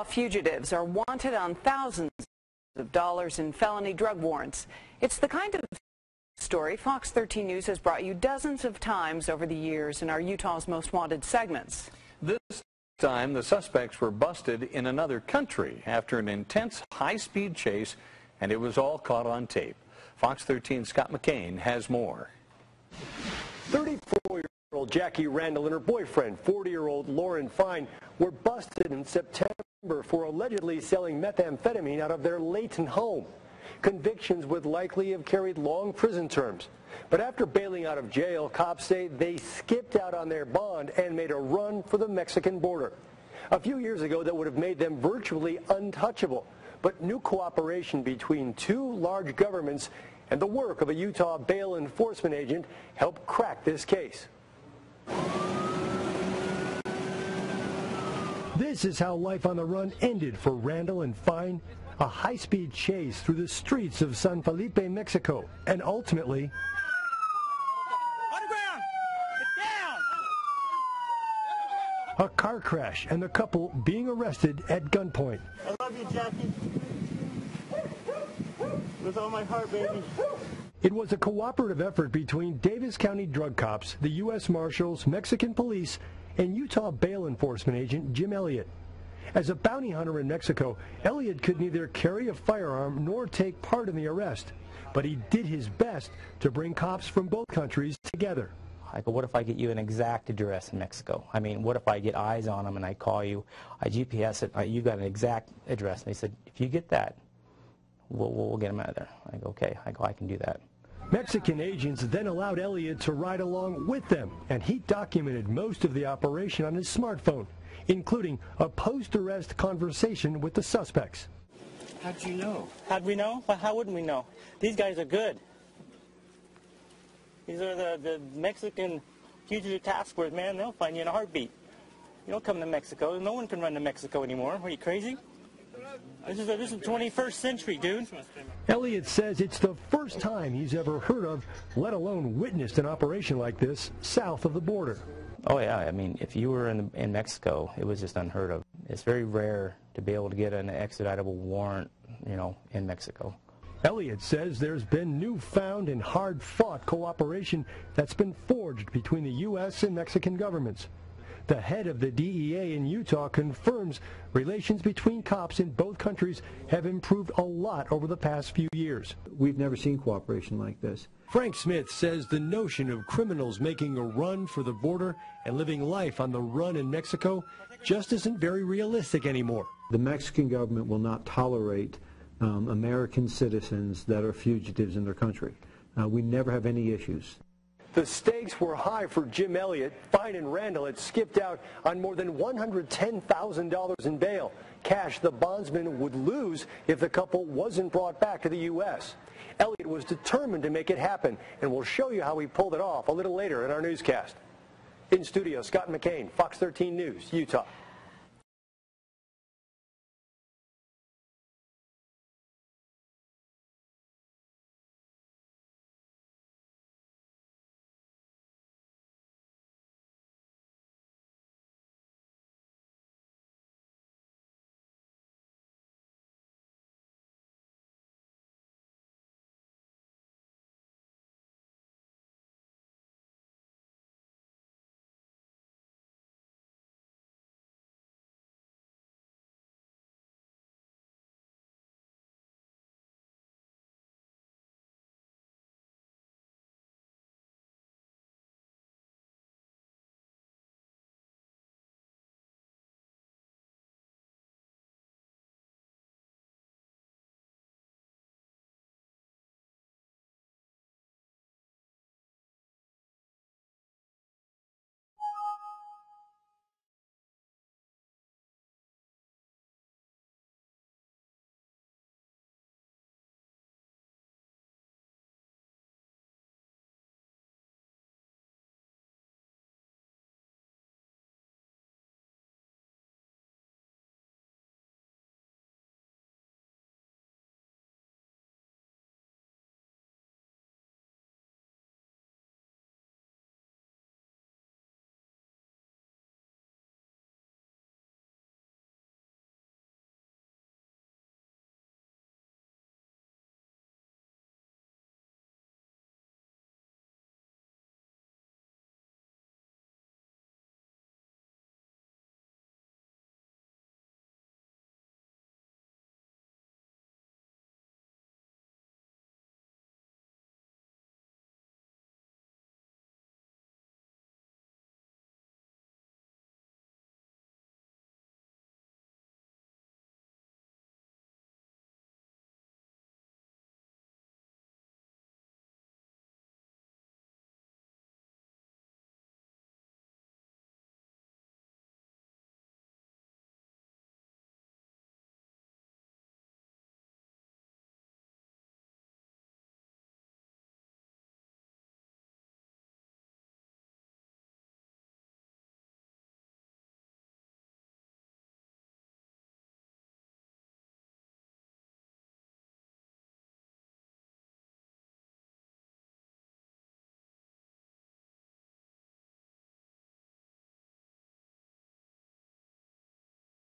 Fugitives are wanted on thousands of dollars in felony drug warrants. It's the kind of story Fox 13 News has brought you dozens of times over the years in our Utah's Most Wanted segments. This time, the suspects were busted in another country after an intense high-speed chase, and it was all caught on tape. Fox 13's Scott McCain has more. 34-year-old Jackie Randall and her boyfriend, 40-year-old Lauren Fine, were busted in September for allegedly selling methamphetamine out of their Layton home. Convictions would likely have carried long prison terms. But after bailing out of jail, cops say they skipped out on their bond and made a run for the Mexican border. A few years ago, that would have made them virtually untouchable. But new cooperation between two large governments and the work of a Utah bail enforcement agent helped crack this case. This is how life on the run ended for Randall and Fine. A high-speed chase through the streets of San Felipe, Mexico, and ultimately... On the ground! Get down! a car crash and the couple being arrested at gunpoint. I love you, Jackie. With all my heart, baby. It was a cooperative effort between Davis County drug cops, the U.S. Marshals, Mexican police, and Utah bail enforcement agent Jim Elliott. As a bounty hunter in Mexico, Elliott could neither carry a firearm nor take part in the arrest, but he did his best to bring cops from both countries together. I go, what if I get you an exact address in Mexico? I mean, what if I get eyes on them and I call you, I GPS it, you got an exact address. And they said, if you get that, we'll get them out of there. I go, okay. I go, I can do that. Mexican agents then allowed Elliott to ride along with them, and he documented most of the operation on his smartphone, including a post-arrest conversation with the suspects. How'd you know? How'd we know? Well, how wouldn't we know? These guys are good. These are the Mexican fugitive task force, man. They'll find you in a heartbeat. You don't come to Mexico. No one can run to Mexico anymore. Are you crazy? This is the 21st century, dude. Elliott says it's the first time he's ever heard of, let alone witnessed, an operation like this south of the border. Oh, yeah. I mean, if you were in Mexico, it was just unheard of. It's very rare to be able to get an expeditable warrant, in Mexico. Elliott says there's been newfound and hard-fought cooperation that's been forged between the U.S. and Mexican governments. The head of the DEA in Utah confirms relations between cops in both countries have improved a lot over the past few years. We've never seen cooperation like this. Frank Smith says the notion of criminals making a run for the border and living life on the run in Mexico just isn't very realistic anymore. The Mexican government will not tolerate American citizens that are fugitives in their country. We never have any issues. The stakes were high for Jim Elliott. Fine and Randall had skipped out on more than $110,000 in bail, cash the bondsman would lose if the couple wasn't brought back to the U.S. Elliott was determined to make it happen, and we'll show you how he pulled it off a little later in our newscast. In studio, Scott McCain, Fox 13 News, Utah.